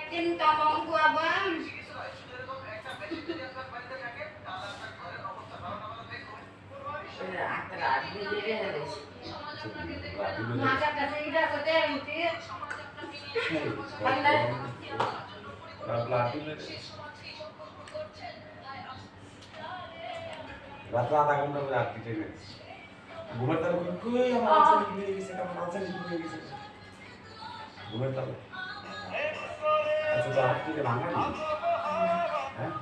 Cinta monggo abang. Masa kasih ida kote mesti. Pandai. রাত রাত আগুন ধরে রাত্রি ট্রেনে ঘুমের তালে কই আমার আনসার লিখে গেছে আমার আনসার লিখে গেছে ঘুমের তালে আচ্ছা তো আপনি কি ভাঙা নি হ্যাঁ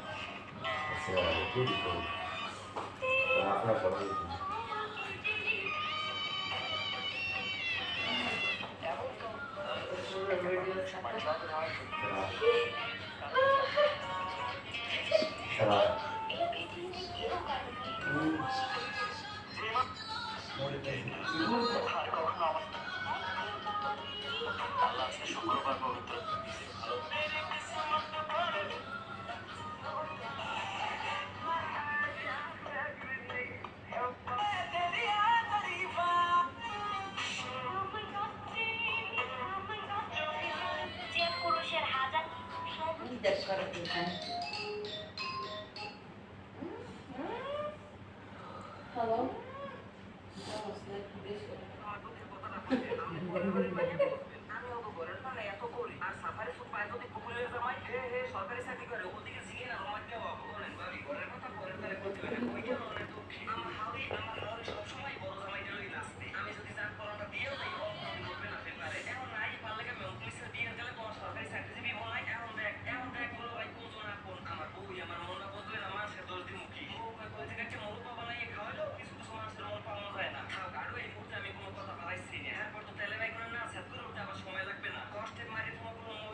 আচ্ছা ঠিক আছে আপনার বড় সারা Hello. আমি অত ঘরের মানে এত করি আর সাফারি সুপার যদি পুকুরে জামাই হে হে সরকারি চাকরি করে ওদিকে